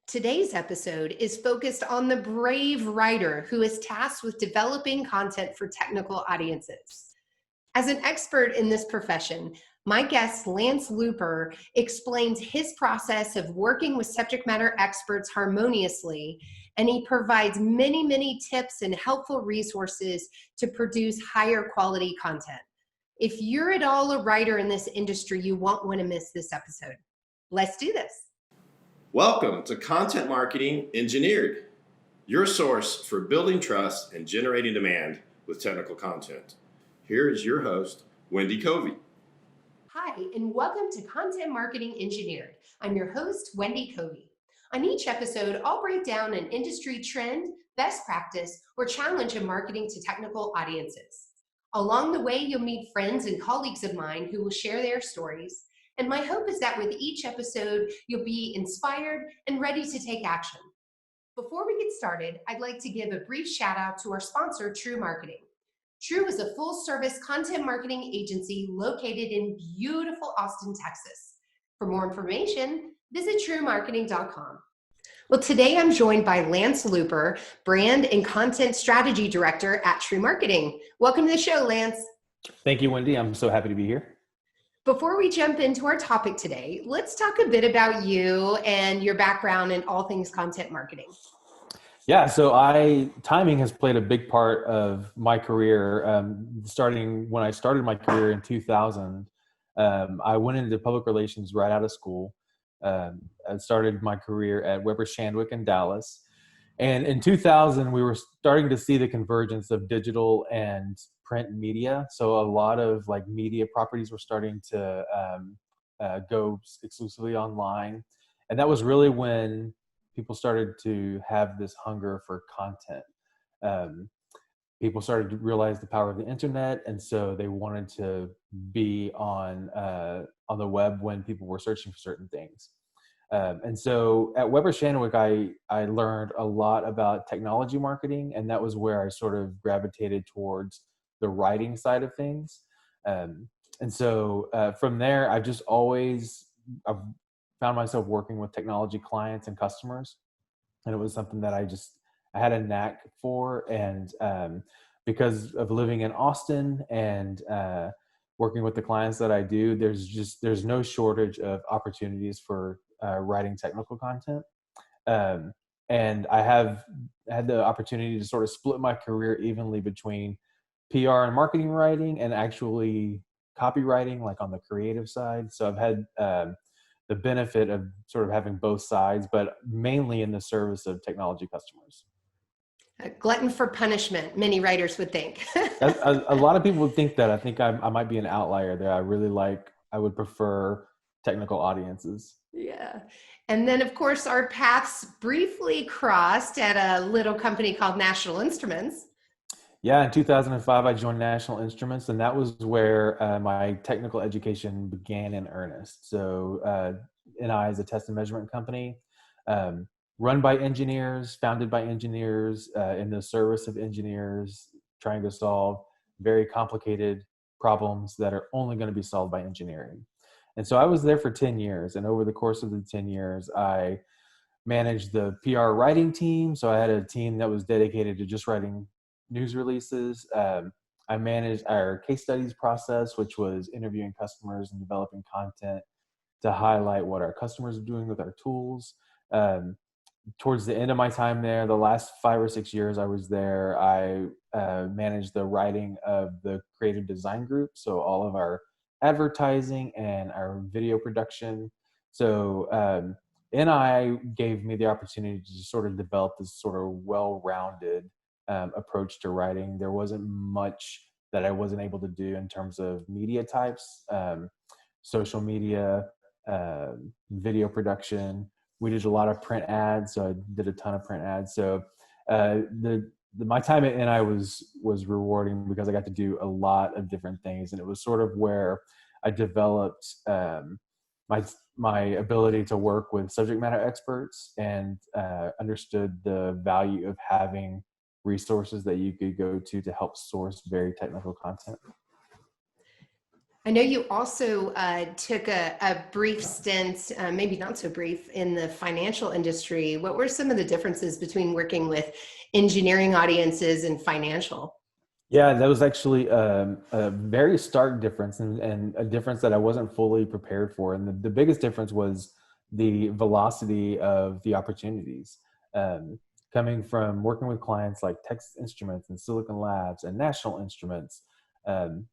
Today's episode is focused on the brave writer who is tasked with developing content for technical audiences. As an expert in this profession, my guest, Lance Looper, explains his process of working with subject matter experts harmoniously, and he provides many tips and helpful resources to produce higher quality content. If you're at all a writer in this industry, you won't want to miss this episode. Let's do this. Welcome to Content Marketing Engineered, your source for building trust and generating demand with technical content. Here is your host, Wendy Covey. Hi, and welcome to Content Marketing Engineered. I'm your host, Wendy Covey. On each episode, I'll break down an industry trend, best practice, or challenge in marketing to technical audiences. Along the way, you'll meet friends and colleagues of mine who will share their stories. And my hope is that with each episode, you'll be inspired and ready to take action. Before we get started, I'd like to give a brief shout out to our sponsor, True Marketing. True is a full-service content marketing agency located in beautiful Austin, Texas. For more information, visit truemarketing.com. Well, today I'm joined by Lance Looper, Brand and Content Strategy Director at True Marketing. Welcome to the show, Lance. Thank you, Wendy. I'm so happy to be here. Before we jump into our topic today, let's talk a bit about you and your background in all things content marketing. Yeah, so timing has played a big part of my career. Starting when I started my career in 2000, I went into public relations right out of school. I started my career at Weber Shandwick in Dallas. And in 2000, we were starting to see the convergence of digital and print media. So a lot of media properties were starting to go exclusively online. And that was really when people started to have this hunger for content. People started to realize the power of the internet. And so they wanted to be on the web when people were searching for certain things. And so at Weber Shandwick, I learned a lot about technology marketing, and that was where I sort of gravitated towards the writing side of things. And so from there, I've found myself working with technology clients and customers, and it was something that I had a knack for. And because of living in Austin and working with the clients that I do, there's no shortage of opportunities for writing technical content. And I have had the opportunity to sort of split my career evenly between PR and marketing writing and actually copywriting, like on the creative side. So I've had the benefit of sort of having both sides, but mainly in the service of technology customers. A glutton for punishment, many writers would think. A lot of people would think that. I think I might be an outlier there. I would prefer technical audiences. Yeah. And then, of course, our paths briefly crossed at a little company called National Instruments. Yeah, in 2005, I joined National Instruments, and that was where my technical education began in earnest. So NI is a test and measurement company run by engineers, founded by engineers, in the service of engineers, trying to solve very complicated problems that are only going to be solved by engineering. And so I was there for 10 years. And over the course of the 10 years, I managed the PR writing team. So I had a team that was dedicated to just writing news releases. I managed our case studies process, which was interviewing customers and developing content to highlight what our customers are doing with our tools. Towards the end of my time there, the last 5 or 6 years I was there, I managed the writing of the creative design group. So all of our advertising and our video production. So NI gave me the opportunity to sort of develop this sort of well-rounded approach to writing. There wasn't much that I wasn't able to do in terms of media types, social media, video production. We did a lot of print ads, so I did a ton of print ads. So my time at NI was rewarding because I got to do a lot of different things, and it was sort of where I developed my ability to work with subject matter experts and understood the value of having resources that you could go to help source very technical content. I know you also took a brief stint, maybe not so brief, in the financial industry. What were some of the differences between working with engineering audiences and financial? Yeah, that was actually a very stark difference, and a difference that I wasn't fully prepared for. And the biggest difference was the velocity of the opportunities. Um, Coming from working with clients like Texas Instruments and Silicon Labs and National Instruments,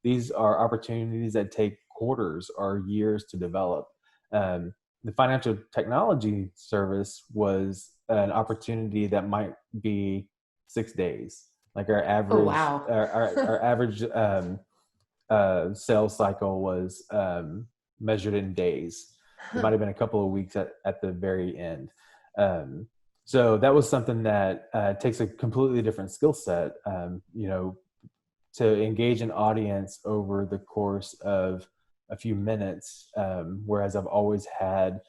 these are opportunities that take quarters or years to develop. The financial technology service was an opportunity that might be 6 days. Like our Oh, average, wow. our average sales cycle was measured in days. It might have been a couple of weeks at the very end. So that was something that takes a completely different skill set. To engage an audience over the course of a few minutes, whereas I've always had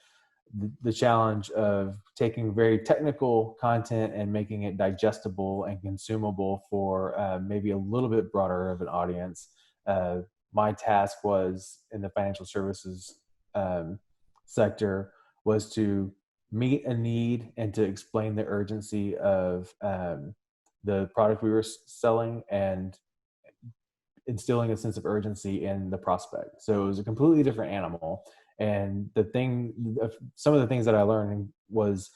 the challenge of taking very technical content and making it digestible and consumable for maybe a little bit broader of an audience. Uh, my task was in the financial services um, sector was to meet a need and to explain the urgency of the product we were selling and instilling a sense of urgency in the prospect. So it was a completely different animal. And some of the things that I learned was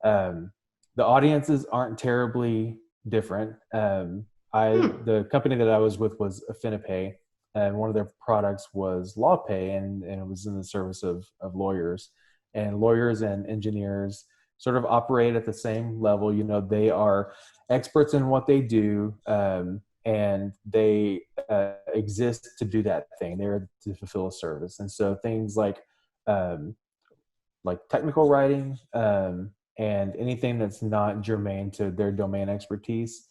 um, the audiences aren't terribly different. Hmm. The company that I was with was AffiniPay, and one of their products was LawPay, and it was in the service of lawyers. And lawyers and engineers sort of operate at the same level. You know, they are experts in what they do. And they exist to do that thing. They're to fulfill a service, and so things um, like technical writing and anything that's not germane to their domain expertise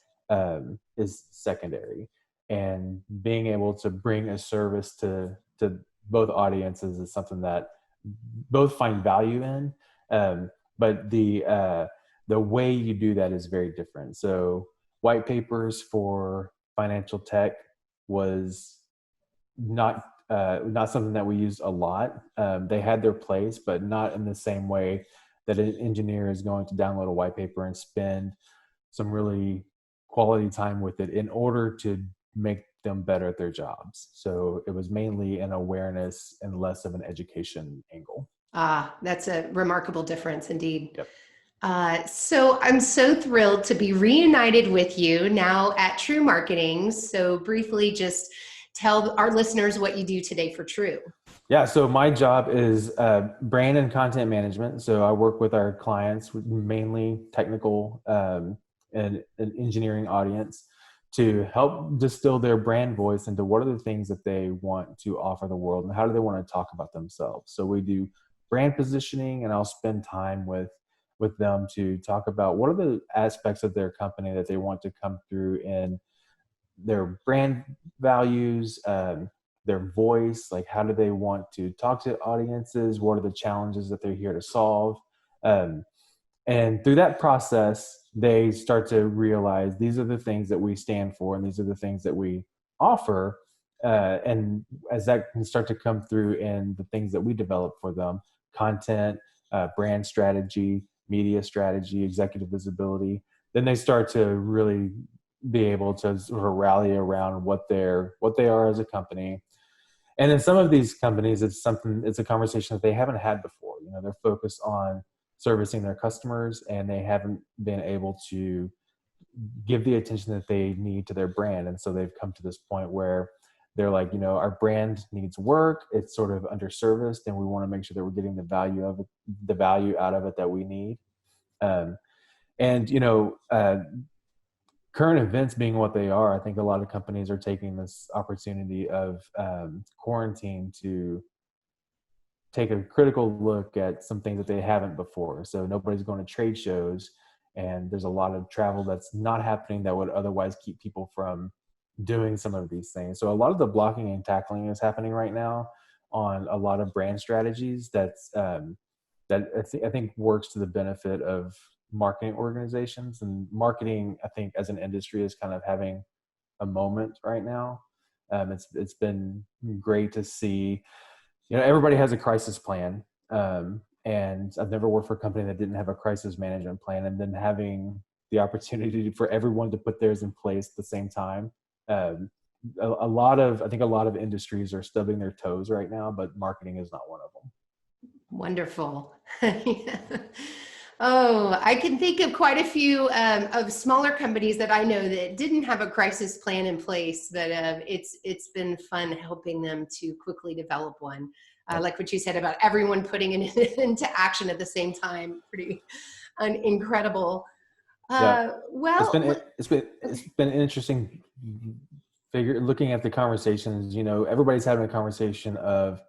is secondary. And being able to bring a service to both audiences is something that both find value in, but the way you do that is very different. So white papers for financial tech was not something that we used a lot. They had their place, but not in the same way that an engineer is going to download a white paper and spend some really quality time with it in order to make them better at their jobs. So it was mainly an awareness and less of an education angle. Ah, that's a remarkable difference indeed. Yep. So I'm so thrilled to be reunited with you now at True Marketing. So briefly, just tell our listeners what you do today for True. Yeah, so my job is brand and content management. So I work with our clients, mainly technical and an engineering audience, to help distill their brand voice into what are the things that they want to offer the world and how do they want to talk about themselves. So we do brand positioning, and I'll spend time with them to talk about what are the aspects of their company that they want to come through in their brand values, their voice, like how do they want to talk to audiences, what are the challenges that they're here to solve. um, and through that process they start to realize these are the things that we stand for and these are the things that we offer. And as that can start to come through in the things that we develop for them, content, brand strategy, media strategy, executive visibility, then they start to really be able to sort of rally around what they are as a company. And in some of these companies, it's a conversation that they haven't had before. You know, they're focused on servicing their customers and they haven't been able to give the attention that they need to their brand. And so they've come to this point where they're like, you know, our brand needs work. It's sort of underserviced and we want to make sure that we're getting the value out of it that we need. Um, and, you know, current events being what they are, I think a lot of companies are taking this opportunity of quarantine to take a critical look at some things that they haven't before. So nobody's going to trade shows, and there's a lot of travel that's not happening that would otherwise keep people from doing some of these things. So a lot of the blocking and tackling is happening right now on a lot of brand strategies that I think works to the benefit of marketing organizations. And marketing, I think, as an industry is kind of having a moment right now. It's been great to see, everybody has a crisis plan. And I've never worked for a company that didn't have a crisis management plan, and then having the opportunity for everyone to put theirs in place at the same time. I think a lot of industries are stubbing their toes right now, but marketing is not one of them. Wonderful. Yeah. Oh, I can think of quite a few of smaller companies that I know that didn't have a crisis plan in place, but it's been fun helping them to quickly develop one. Like what you said about everyone putting it into action at the same time. Pretty incredible. Yeah, Well, it's been an interesting figure looking at the conversations. Everybody's having a conversation of,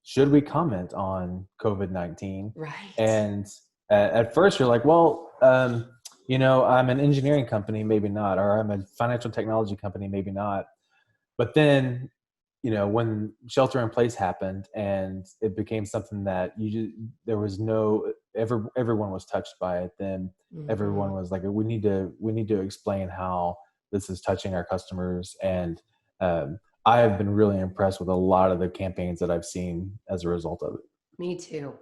should we comment on COVID-19? right. And at first you're like, well, I'm an engineering company, maybe not, or I'm a financial technology company, maybe not. But then, when shelter in place happened and it became something that there was everyone was touched by it. Then everyone was like, we need to explain how this is touching our customers. And I have been really impressed with a lot of the campaigns that I've seen as a result of it. Me too.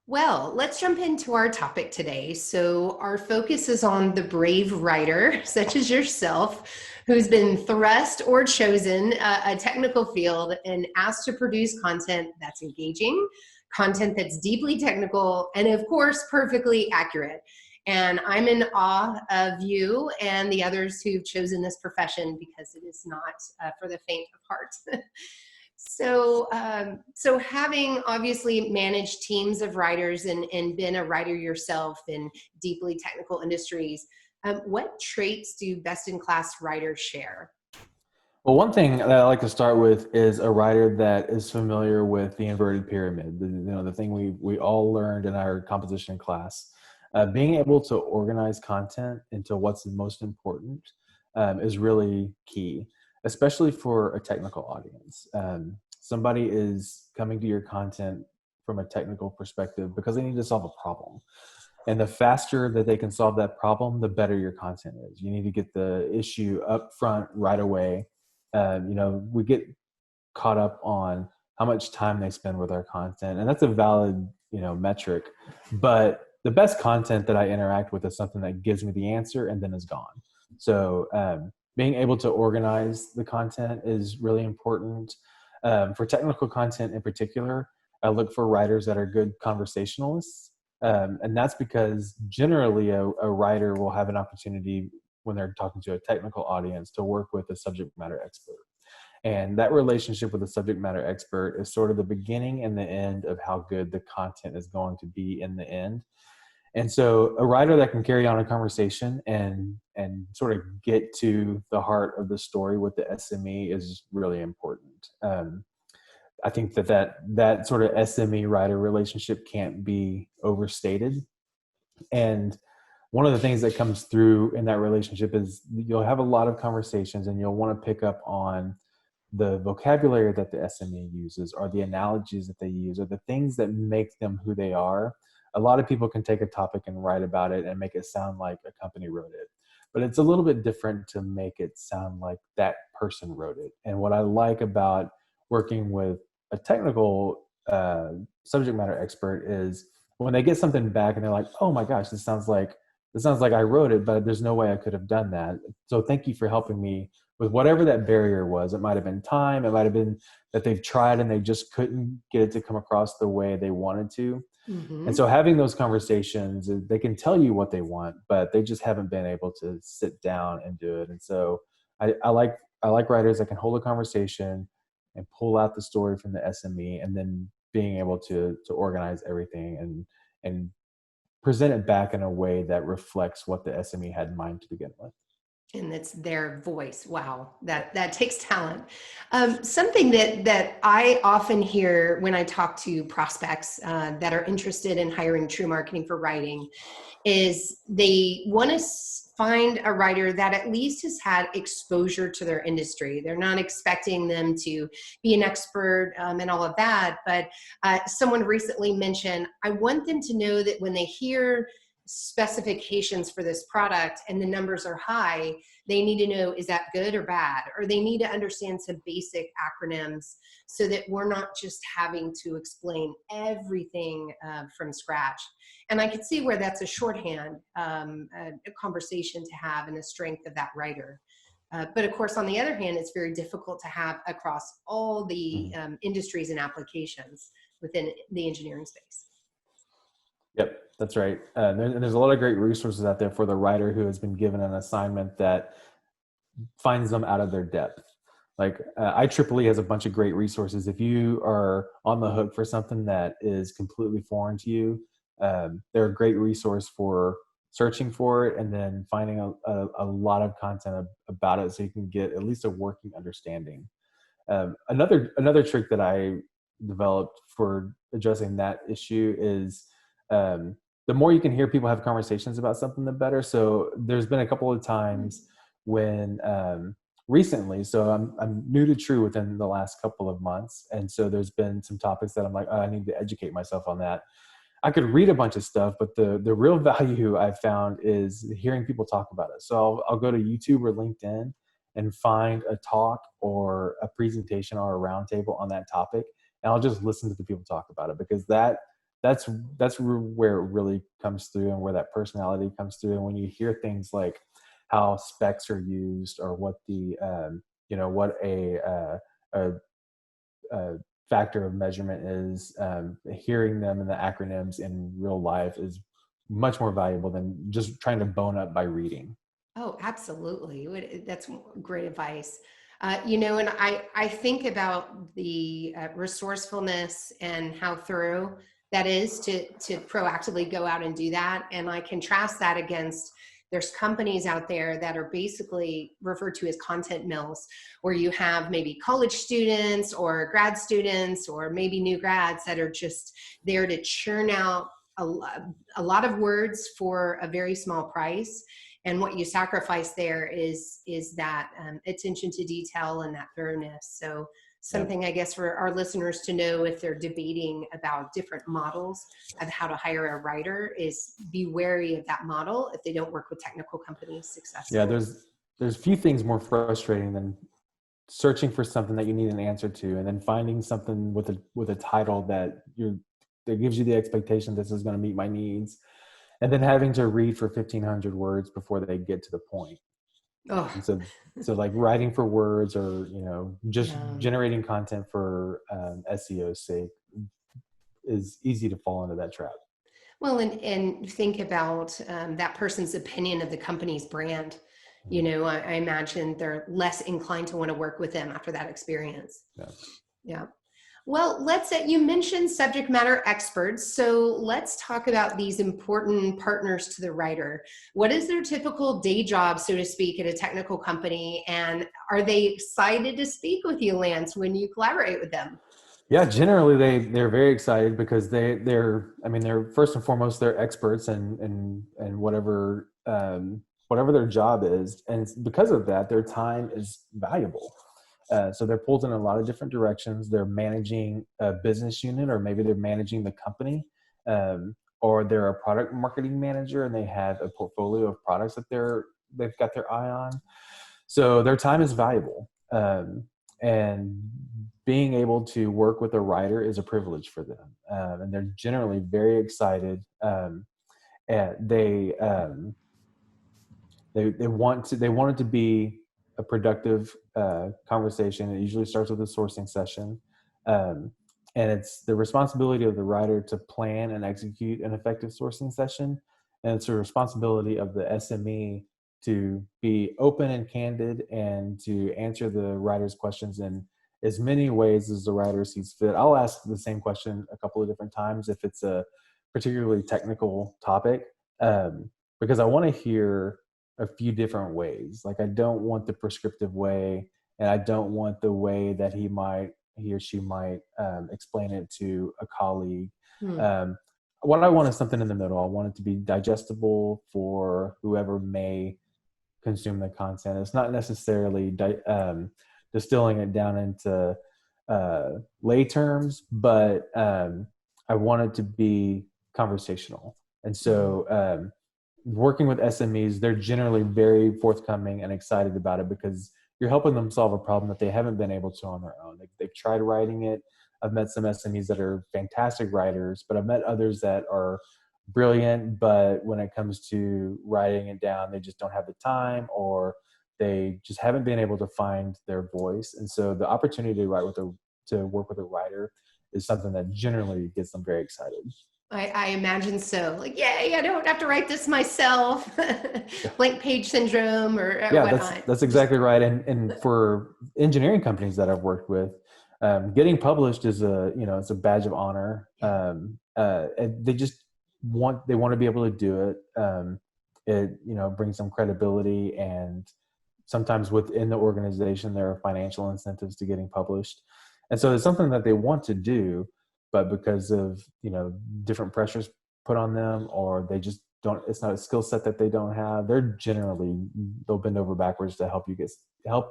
Well, let's jump into our topic today. So our focus is on the brave writer, such as yourself, who's been thrust or chosen a technical field and asked to produce content that's engaging, content that's deeply technical, and of course, perfectly accurate. And I'm in awe of you and the others who've chosen this profession, because it is not for the faint of heart. So having obviously managed teams of writers and been a writer yourself in deeply technical industries, what traits do best-in-class writers share? Well, one thing that I like to start with is a writer that is familiar with the inverted pyramid. The thing we all learned in our composition class. Being able to organize content into what's most important is really key, especially for a technical audience. Somebody is coming to your content from a technical perspective because they need to solve a problem. And the faster that they can solve that problem, the better your content is. You need to get the issue up front right away. We get caught up on how much time they spend with our content, and that's a valid, metric. But the best content that I interact with is something that gives me the answer and then is gone. So being able to organize the content is really important. For technical content in particular, I look for writers that are good conversationalists. And that's because generally a writer will have an opportunity when they're talking to a technical audience to work with a subject matter expert. And that relationship with a subject matter expert is sort of the beginning and the end of how good the content is going to be in the end. And so a writer that can carry on a conversation and sort of get to the heart of the story with the SME is really important. I think that sort of SME writer relationship can't be overstated. And one of the things that comes through in that relationship is you'll have a lot of conversations and you'll want to pick up on the vocabulary that the SME uses, or the analogies that they use, or the things that make them who they are. A lot of people can take a topic and write about it and make it sound like a company wrote it. But it's a little bit different to make it sound like that person wrote it. And what I like about working with a technical subject matter expert is when they get something back and they're like, oh my gosh, this sounds like I wrote it, but there's no way I could have done that. So thank you for helping me with whatever that barrier was. It might have been time. It might have been that they've tried and they just couldn't get it to come across the way they wanted to. Mm-hmm. And so having those conversations, they can tell you what they want, but they just haven't been able to sit down and do it. And so I like writers that can hold a conversation and pull out the story from the SME, and then being able to organize everything and present it back in a way that reflects what the SME had in mind to begin with. And it's their voice. Wow, that takes talent. Something that I often hear when I talk to prospects that are interested in hiring true marketing for writing is they want to find a writer that at least has had exposure to their industry. They're not expecting them to be an expert and all of that, but someone recently mentioned, I want them to know that when they hear specifications for this product and the numbers are high, they need to know, is that good or bad? Or they need to understand some basic acronyms so that we're not just having to explain everything from scratch. And I could see where that's a shorthand, a conversation to have and the strength of that writer. But of course, on the other hand, it's very difficult to have across all the industries and applications within the engineering space. Yep, that's right. There's a lot of great resources out there for the writer who has been given an assignment that finds them out of their depth. Like IEEE has a bunch of great resources. If you are on the hook for something that is completely foreign to you, they're a great resource for searching for it and then finding a lot of content about it so you can get at least a working understanding. Another trick that I developed for addressing that issue is the more you can hear people have conversations about something, the better. So there's been a couple of times when recently, so I'm new to True within the last couple of months, and so there's been some topics that I'm like, oh, I need to educate myself on that. I could read a bunch of stuff, but the real value I've found is hearing people talk about it. So I'll go to YouTube or LinkedIn and find a talk or a presentation or a roundtable on that topic, and I'll just listen to the people talk about it, because that's where it really comes through and where that personality comes through. And when you hear things like how specs are used or what the what a factor of measurement is, hearing them in the acronyms in real life is much more valuable than just trying to bone up by reading. Oh, absolutely. That's great advice. And I think about the resourcefulness and how thorough that is to proactively go out and do that. And I contrast that against, there's companies out there that are basically referred to as content mills, where you have maybe college students or grad students or maybe new grads that are just there to churn out a lot of words for a very small price. And what you sacrifice there is that attention to detail and that thoroughness. So something, I guess, for our listeners to know if they're debating about different models of how to hire a writer is be wary of that model if they don't work with technical companies successfully. Yeah, there's few things more frustrating than searching for something that you need an answer to, and then finding something with a title that gives you the expectation this is going to meet my needs, and then having to read for 1,500 words before they get to the point. Oh. And so like writing for words or, just generating content for SEO's sake is easy to fall into that trap. Well, and think about that person's opinion of the company's brand. I imagine they're less inclined to want to work with them after that experience. Yeah. Well, you mentioned subject matter experts. So let's talk about these important partners to the writer. What is their typical day job, so to speak, at a technical company? And are they excited to speak with you, Lance, when you collaborate with them? Yeah, generally they're very excited because they're first and foremost, they're experts and whatever their job is. And because of that, their time is valuable. So they're pulled in a lot of different directions. They're managing a business unit, or maybe they're managing the company, or they're a product marketing manager and they have a portfolio of products that they've got their eye on. So their time is valuable. And being able to work with a writer is a privilege for them. And they're generally very excited. And they want it to be a productive conversation. It usually starts with a sourcing session. And it's the responsibility of the writer to plan and execute an effective sourcing session. And it's a responsibility of the SME to be open and candid and to answer the writer's questions in as many ways as the writer sees fit. I'll ask the same question a couple of different times if it's a particularly technical topic, because I want to hear a few different ways. Like, I don't want the prescriptive way, and I don't want the way that he or she might explain it to a colleague. What I want is something in the middle. I want it to be digestible for whoever may consume the content. It's not necessarily distilling it down into lay terms, but I want it to be conversational. And so working with SMEs, they're generally very forthcoming and excited about it because you're helping them solve a problem that they haven't been able to on their own. They've tried writing it. I've met some SMEs that are fantastic writers, but I've met others that are brilliant, but when it comes to writing it down, they just don't have the time, or they just haven't been able to find their voice. And so the opportunity to work with a writer is something that generally gets them very excited. I imagine so. Like, yay, I don't have to write this myself. Yeah. Blank page syndrome or Yeah, whatnot. that's exactly right. And for engineering companies that I've worked with, getting published is it's a badge of honor. And they want to be able to do it. It brings them credibility, and sometimes within the organization there are financial incentives to getting published, and so it's something that they want to do, but because of different pressures put on them, or they just don't, it's not a skill set that they don't have, they'll bend over backwards to help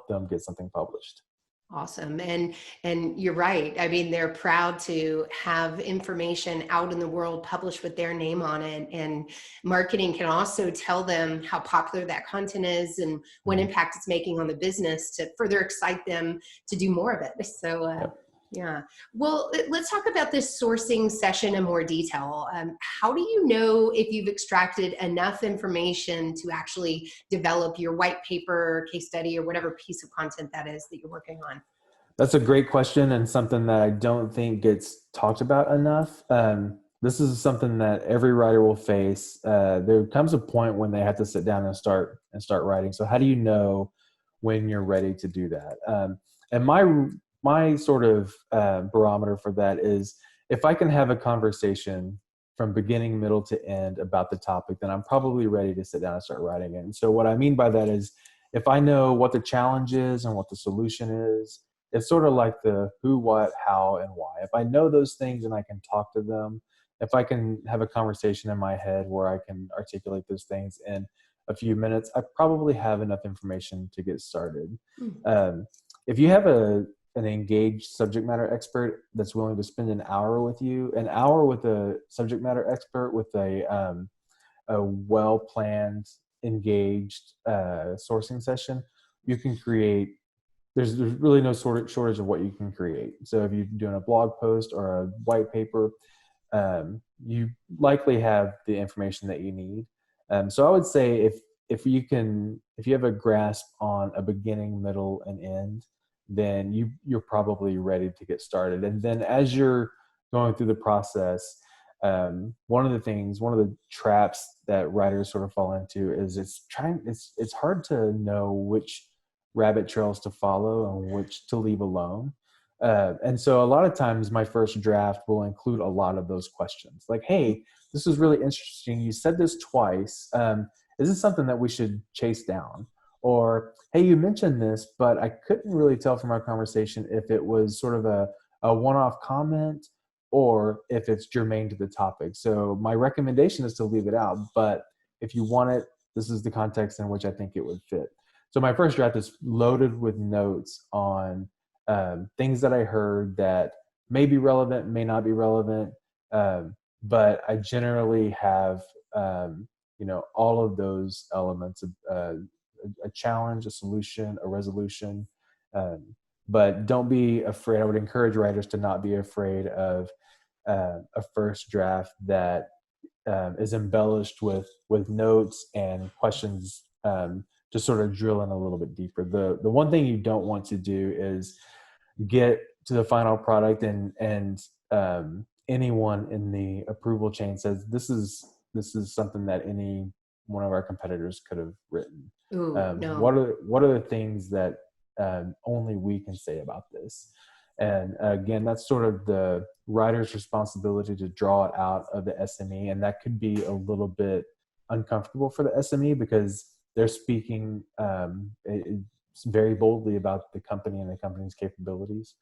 them get something published. Awesome. And you're right. I mean, they're proud to have information out in the world published with their name on it. And marketing can also tell them how popular that content is and what impact it's making on the business to further excite them to do more of it. So, yeah. Well, let's talk about this sourcing session in more detail. How do you know if you've extracted enough information to actually develop your white paper, case study, or whatever piece of content that is that you're working on? That's a great question, and something that I don't think gets talked about enough. This is something that every writer will face. There comes a point when they have to sit down and start writing. So how do you know when you're ready to do that? And my sort of barometer for that is, if I can have a conversation from beginning, middle to end about the topic, then I'm probably ready to sit down and start writing it. And so what I mean by that is, if I know what the challenge is and what the solution is, it's sort of like the who, what, how, and why. If I know those things and I can talk to them, if I can have a conversation in my head where I can articulate those things in a few minutes, I probably have enough information to get started. If you have an engaged subject matter expert that's willing to spend an hour with a subject matter expert with a well-planned, engaged sourcing session, you can create, there's really no shortage of what you can create. So if you're doing a blog post or a white paper, you likely have the information that you need. So I would say if you have a grasp on a beginning, middle, and end, then you're probably ready to get started. And then as you're going through the process, one of the traps that writers sort of fall into is it's hard to know which rabbit trails to follow and which to leave alone. And so a lot of times my first draft will include a lot of those questions. Like, hey, this is really interesting. You said this twice. Is this something that we should chase down? Or, hey, you mentioned this, but I couldn't really tell from our conversation if it was sort of a one-off comment or if it's germane to the topic. So my recommendation is to leave it out. But if you want it, this is the context in which I think it would fit. So my first draft is loaded with notes on things that I heard that may be relevant, may not be relevant, but I generally have all of those elements of a challenge, a solution, a resolution. But don't be afraid. I would encourage writers to not be afraid of a first draft that is embellished with notes and questions to sort of drill in a little bit deeper. The one thing you don't want to do is get to the final product and anyone in the approval chain says this is something that any one of our competitors could have written. Ooh, no. What are the things that only we can say about this? And again, that's sort of the writer's responsibility to draw it out of the SME, and that could be a little bit uncomfortable for the SME because they're speaking very boldly about the company and the company's capabilities.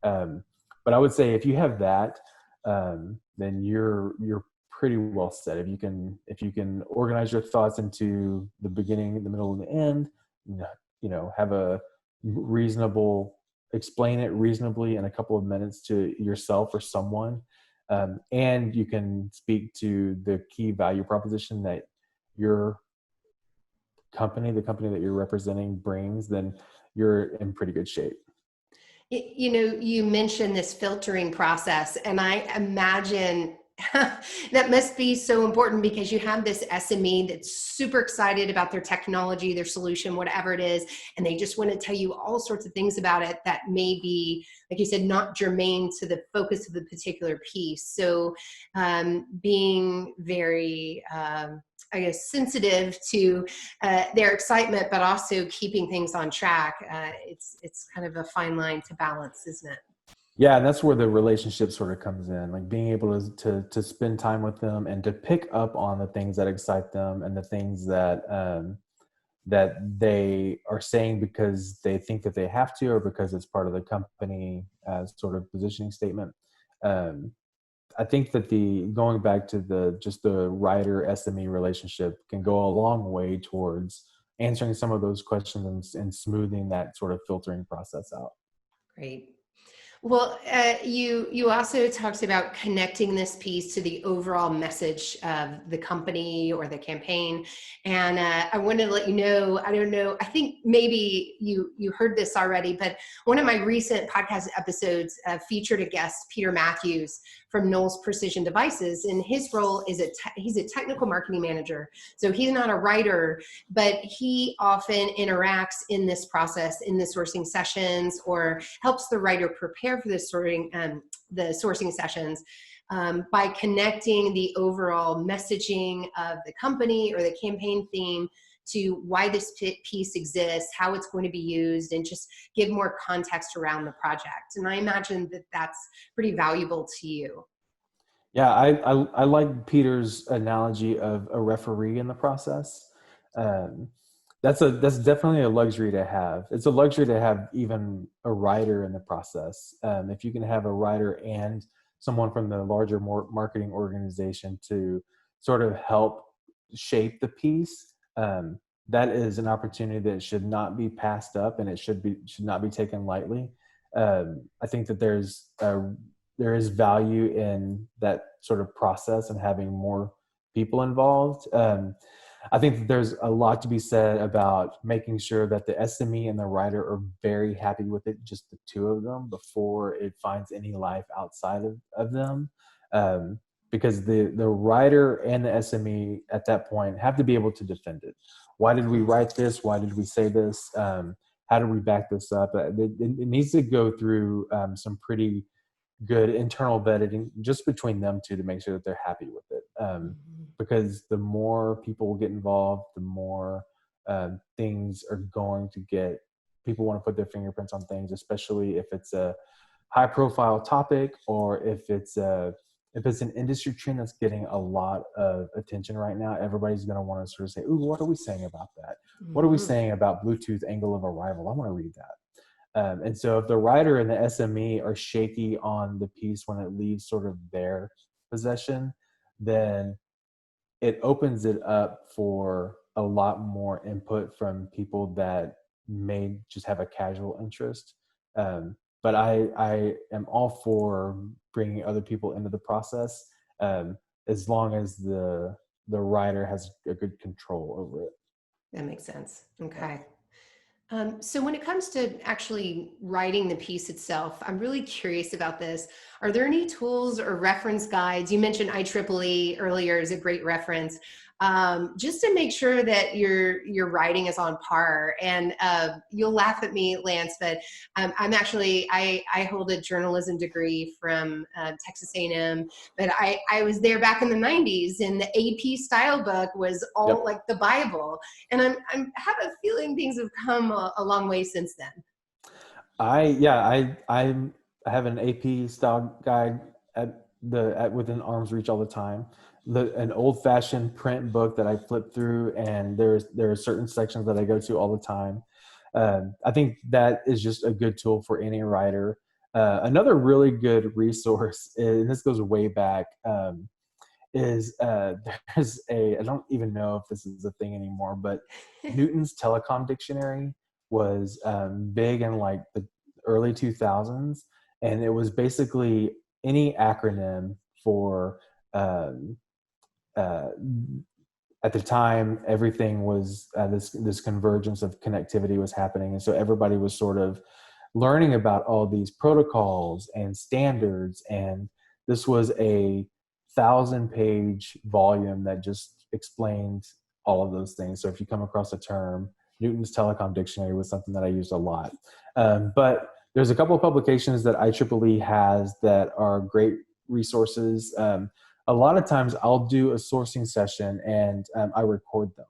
But I would say if you have that, then you're pretty well set. If you can organize your thoughts into the beginning, the middle, and the end, have a reasonable, explain it reasonably in a couple of minutes to yourself or someone, and you can speak to the key value proposition that your company, the company that you're representing, brings, then you're in pretty good shape. You know, you mentioned this filtering process, and I imagine that must be so important because you have this SME that's super excited about their technology, their solution, whatever it is, and they just want to tell you all sorts of things about it that may be, like you said, not germane to the focus of the particular piece. So being very, I guess, sensitive to their excitement, but also keeping things on track. It's kind of a fine line to balance, isn't it? Yeah, and that's where the relationship sort of comes in, like being able to spend time with them and to pick up on the things that excite them and the things that they are saying because they think that they have to, or because it's part of the company sort of positioning statement. Um, I think that the going back to the writer SME relationship can go a long way towards answering some of those questions and smoothing that sort of filtering process out. Great. Well, you also talked about connecting this piece to the overall message of the company or the campaign, and I wanted to let you know. I don't know. I think maybe you heard this already, but one of my recent podcast episodes featured a guest, Peter Matthews from Knowles Precision Devices, and his role is he's a technical marketing manager. So he's not a writer, but he often interacts in this process, in the sourcing sessions, or helps the writer prepare for the sourcing sessions by connecting the overall messaging of the company or the campaign theme to why this piece exists, how it's going to be used, and just give more context around the project. And I imagine that that's pretty valuable to you. Yeah, I like Peter's analogy of a referee in the process. Um, that's definitely a luxury to have. It's a luxury to have even a writer in the process. If you can have a writer and someone from the larger marketing organization to sort of help shape the piece, that is an opportunity that should not be passed up, and it should not be taken lightly. I think that there is value in that sort of process and having more people involved. I think that there's a lot to be said about making sure that the SME and the writer are very happy with it, just the two of them, before it finds any life outside of them. Because the writer and the SME at that point have to be able to defend it. Why did we write this? Why did we say this? How do we back this up? It needs to go through some pretty good internal vetting just between them two to make sure that they're happy with it. Because the more people get involved, the more things are going to get, people want to put their fingerprints on things, especially if it's a high profile topic, or if it's an industry trend that's getting a lot of attention right now. Everybody's going to want to sort of say, ooh, what are we saying about that? What are we saying about Bluetooth angle of arrival? I want to read that. And so if the writer and the SME are shaky on the piece when it leaves sort of their possession, then it opens it up for a lot more input from people that may just have a casual interest. But I am all for bringing other people into the process, as long as the writer has a good control over it. That makes sense. Okay. So when it comes to actually writing the piece itself, I'm really curious about this. Are there any tools or reference guides? You mentioned IEEE earlier as a great reference, just to make sure that your writing is on par. And you'll laugh at me, Lance, but I hold a journalism degree from Texas A&M, but I was there back in the 90s, and the AP style book was all like the Bible. And I have a feeling things have come a long way since then. I have an AP style guide within arm's reach all the time. An old fashioned print book that I flip through, and there are certain sections that I go to all the time. I think that is just a good tool for any writer. Another really good resource, and this goes way back, is there's I don't even know if this is a thing anymore, but Newton's Telecom Dictionary was big in like the early 2000s, and it was basically any acronym for um, uh, at the time, everything was this convergence of connectivity was happening, and so everybody was sort of learning about all these protocols and standards. And this was a 1,000-page volume that just explained all of those things. So if you come across a term, Newton's Telecom Dictionary was something that I used a lot. But there's a couple of publications that IEEE has that are great resources. A lot of times I'll do a sourcing session and I record them.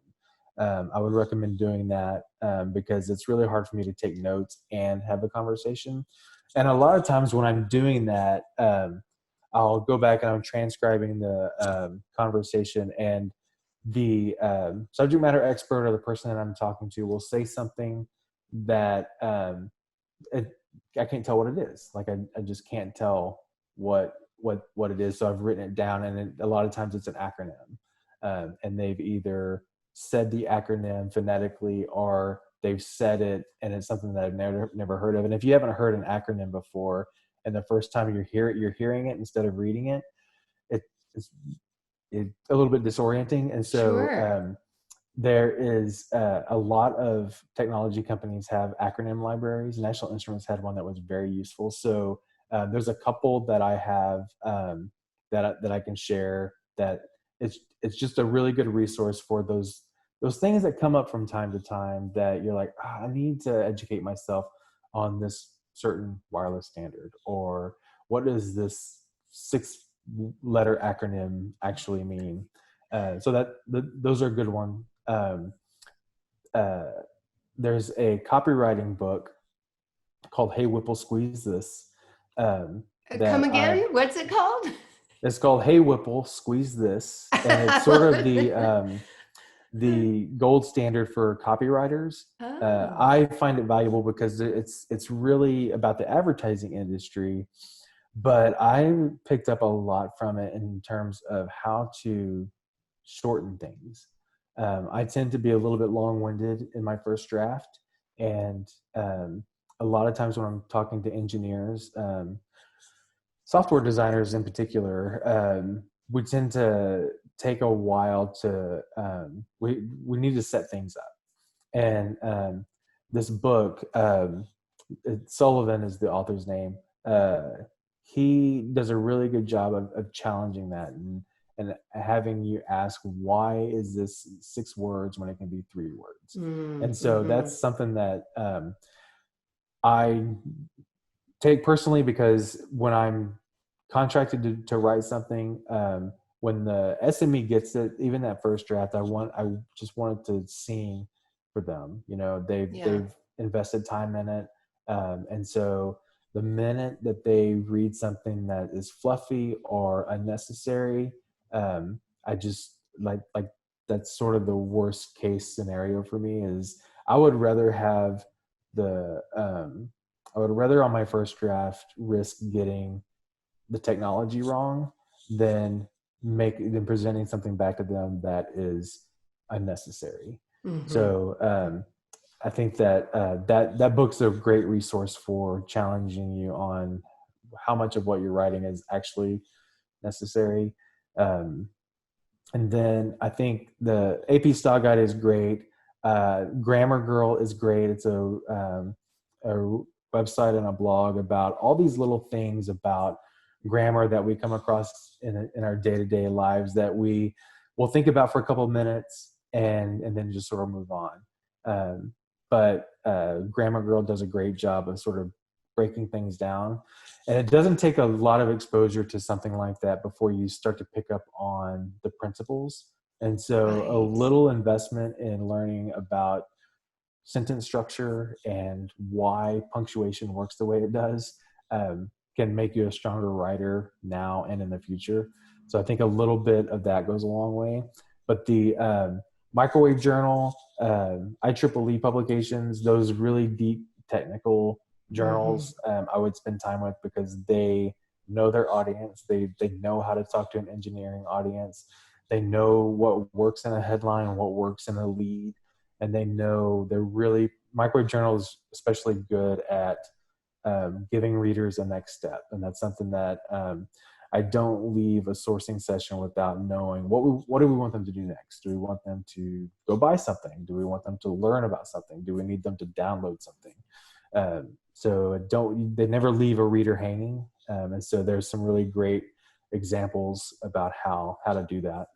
I would recommend doing that because it's really hard for me to take notes and have a conversation. And a lot of times when I'm doing that, I'll go back and I'm transcribing the conversation, and the subject matter expert or the person that I'm talking to will say something that it, I can't tell what it is. Like I just can't tell what it is. So I've written it down, and a lot of times it's an acronym, and they've either said the acronym phonetically or they've said it and it's something that I've never heard of. And if you haven't heard an acronym before, and the first time you're hearing it instead of reading it, it's a little bit disorienting. And so Sure. there is a lot of technology companies have acronym libraries. National Instruments had one that was very useful. So there's a couple that I have that I can share. That it's just a really good resource for those things that come up from time to time that you're like, I need to educate myself on this certain wireless standard, or what does this 6-letter acronym actually mean. So those are a good one. Uh, there's a copywriting book called Hey Whipple Squeeze This Come that again? What's it called? it's called Hey Whipple Squeeze This, and it's I sort love of it. the gold standard for copywriters. Oh, I find it valuable because it's really about the advertising industry, but I picked up a lot from it in terms of how to shorten things. I tend to be a little bit long-winded in my first draft, and a lot of times when I'm talking to engineers, software designers in particular, we tend to take a while to we need to set things up. And this book, Sullivan is the author's name. Uh, he does a really good job of challenging that, and having you ask, why is this 6 words when it can be 3 words? And so mm-hmm. that's something that I take personally, because when I'm contracted to write something, when the SME gets it, even that first draft, I just wanted to sing for them. You know, Yeah. they've invested time in it, and so the minute that they read something that is fluffy or unnecessary, I just like that's sort of the worst case scenario for me. Is I would rather have the I would rather on my first draft risk getting the technology wrong than presenting something back to them that is unnecessary. Mm-hmm. So I think that that book's a great resource for challenging you on how much of what you're writing is actually necessary. Um, and then I think the AP Style Guide is great. Grammar Girl is great. It's a website and a blog about all these little things about grammar that we come across in our day-to-day lives that we will think about for a couple of minutes and then just sort of move on. But Grammar Girl does a great job of sort of breaking things down. And it doesn't take a lot of exposure to something like that before you start to pick up on the principles. And so a Right. little investment in learning about sentence structure and why punctuation works the way it does can make you a stronger writer now and in the future. So I think a little bit of that goes a long way. But the Microwave Journal, IEEE publications, those really deep technical Mm-hmm. journals, I would spend time with, because they know their audience. They know how to talk to an engineering audience. They know what works in a headline and what works in a lead, and they know they're really Microwave Journal is especially good at giving readers a next step, and that's something that I don't leave a sourcing session without knowing what do we want them to do next. Do we want them to go buy something? Do we want them to learn about something? Do we need them to download something? So they never leave a reader hanging. And so there's some really great examples about how to do that.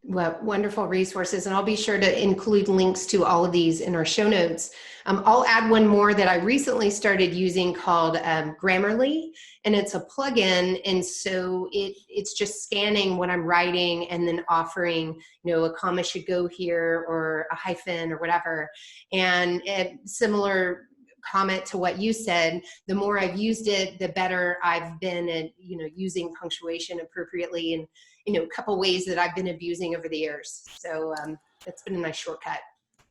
Well, wonderful resources. And I'll be sure to include links to all of these in our show notes. I'll add one more that I recently started using called Grammarly, and it's a plugin. And so it's just scanning what I'm writing and then offering, a comma should go here or a hyphen or whatever. And similar comment to what you said, the more I've used it, the better I've been at, using punctuation appropriately, and a couple ways that I've been abusing over the years. So that's been a nice shortcut.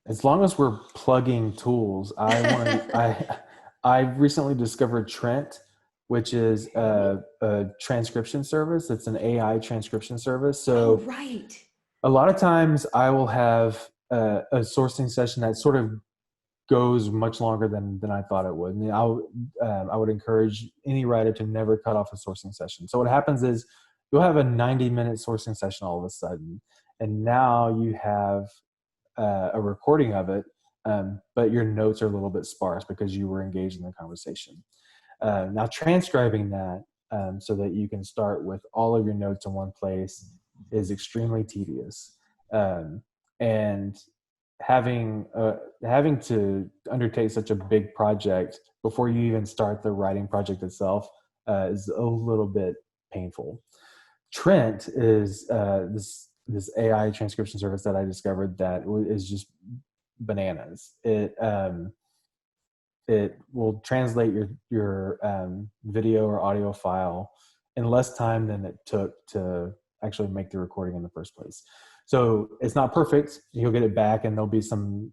As long as we're plugging tools, I recently discovered Trent, which is a transcription service. It's an AI transcription service. So right. A lot of times I will have a sourcing session that sort of goes much longer than I thought it would. And I would encourage any writer to never cut off a sourcing session. So what happens is you'll have a 90-minute sourcing session all of a sudden, and now you have a recording of it, but your notes are a little bit sparse because you were engaged in the conversation. Now transcribing that so that you can start with all of your notes in one place is extremely tedious. And having to undertake such a big project before you even start the writing project itself is a little bit painful. Trent is this AI transcription service that I discovered that is just bananas. It will translate your video or audio file in less time than it took to actually make the recording in the first place. So it's not perfect. You'll get it back, and there'll be some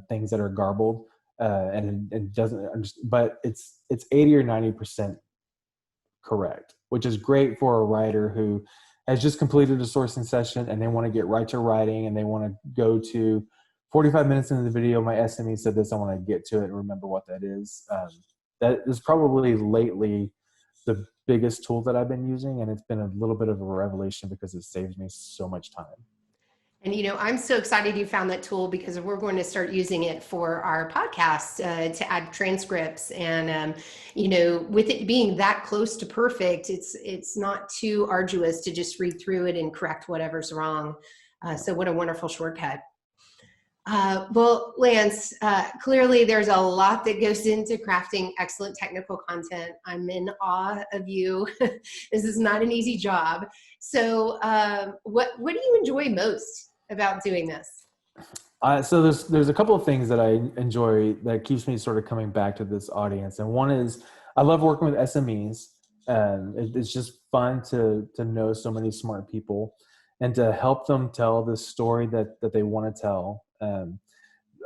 things that are garbled, and it doesn't. But it's 80 or 90% correct, which is great for a writer who has just completed a sourcing session and they want to get right to writing, and they want to go to 45 minutes into the video. My SME said this. I want to get to it and remember what that is. That is probably lately the biggest tool that I've been using, and it's been a little bit of a revelation because it saves me so much time. And, I'm so excited you found that tool, because we're going to start using it for our podcast to add transcripts. And, with it being that close to perfect, it's not too arduous to just read through it and correct whatever's wrong. So what a wonderful shortcut. Well, Lance, clearly there's a lot that goes into crafting excellent technical content. I'm in awe of you. This is not an easy job. So what do you enjoy most about doing this? So there's a couple of things that I enjoy that keeps me sort of coming back to this audience. And one is I love working with SMEs. It's just fun to know so many smart people and to help them tell the story that they want to tell.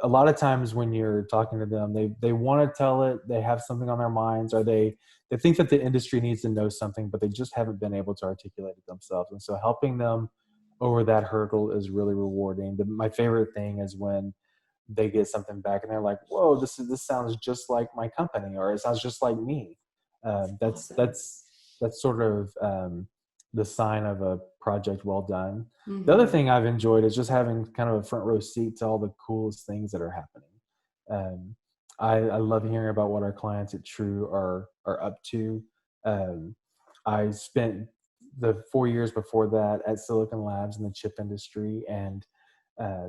A lot of times when you're talking to them, they want to tell it, they have something on their minds, or they think that the industry needs to know something, but they just haven't been able to articulate it themselves. And so helping them over that hurdle is really rewarding. My favorite thing is when they get something back and they're like, whoa, this sounds just like my company, or it sounds just like me. That's sort of the sign of a project well done. Mm-hmm. The other thing I've enjoyed is just having kind of a front row seat to all the coolest things that are happening. I love hearing about what our clients at True are up to. I spent the 4 years before that at Silicon Labs in the chip industry, and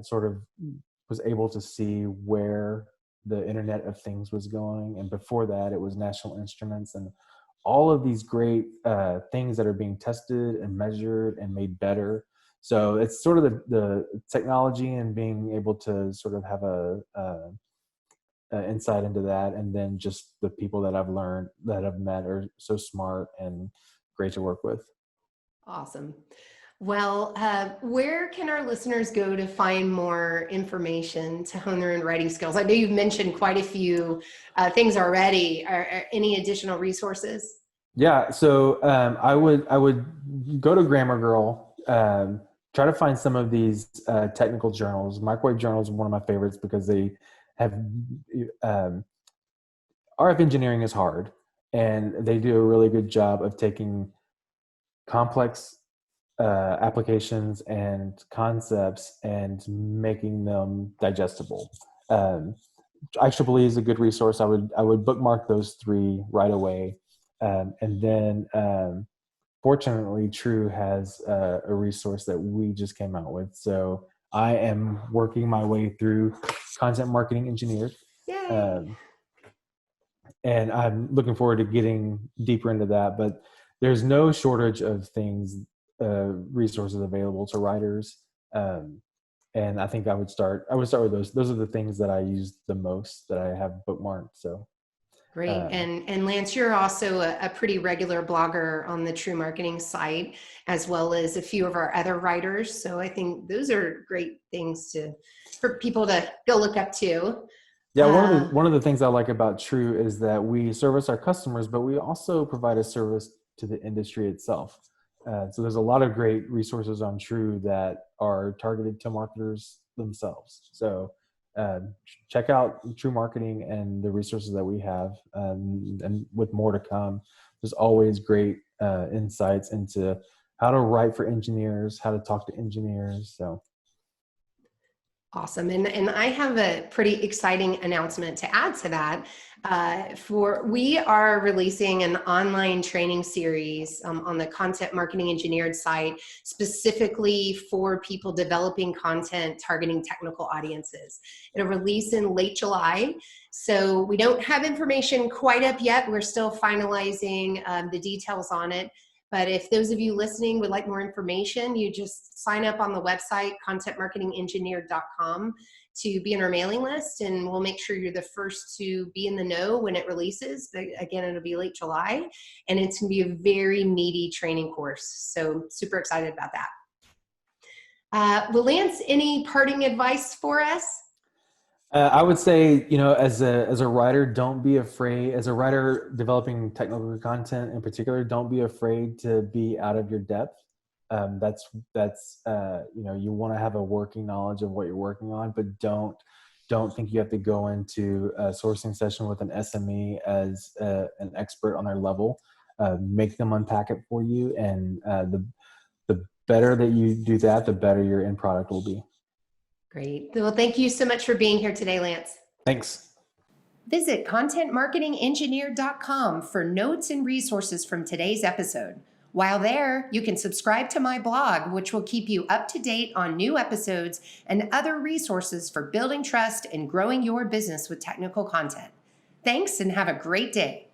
sort of was able to see where the Internet of Things was going. And before that, it was National Instruments, and all of these great things that are being tested and measured and made better. So it's sort of the technology and being able to sort of have a insight into that. And then just the people that I've met are so smart and great to work with. Awesome. Well, where can our listeners go to find more information to hone their own writing skills? I know you've mentioned quite a few things already. Are any additional resources? Yeah, so I would go to Grammar Girl, try to find some of these technical journals. Microwave Journal is one of my favorites because they have RF engineering is hard, and they do a really good job of taking complex applications and concepts and making them digestible. IEEE is a good resource. I would bookmark those three right away. And then fortunately, True has a resource that we just came out with. So I am working my way through Content Marketing Engineered. Yay. And I'm looking forward to getting deeper into that. But there's no shortage of things, resources available to writers. And I think I would start with those. Those are the things that I use the most, that I have bookmarked. So Great. And Lance, you're also a pretty regular blogger on the True Marketing site, as well as a few of our other writers. So I think those are great things for people to go look up to. Yeah, one of the things I like about True is that we service our customers, but we also provide a service to the industry itself. So there's a lot of great resources on True that are targeted to marketers themselves. So check out True Marketing and the resources that we have, and with more to come. There's always great insights into how to write for engineers, how to talk to engineers. So awesome. And I have a pretty exciting announcement to add to that. We are releasing an online training series on the Content Marketing Engineered site, specifically for people developing content targeting technical audiences. It'll release in late July. So we don't have information quite up yet. We're still finalizing the details on it. But if those of you listening would like more information, you just sign up on the website, contentmarketingengineered.com, to be in our mailing list, and we'll make sure you're the first to be in the know when it releases. But again, it'll be late July, and it's going to be a very meaty training course. So super excited about that. Well, Lance, any parting advice for us? I would say, as a writer, don't be afraid. As a writer developing technical content in particular, don't be afraid to be out of your depth. That's you want to have a working knowledge of what you're working on, but don't think you have to go into a sourcing session with an SME as an expert on their level. Make them unpack it for you, and the better that you do that, the better your end product will be. Great. Well, thank you so much for being here today, Lance. Thanks. Visit contentmarketingengineered.com for notes and resources from today's episode. While there, you can subscribe to my blog, which will keep you up to date on new episodes and other resources for building trust and growing your business with technical content. Thanks, and have a great day.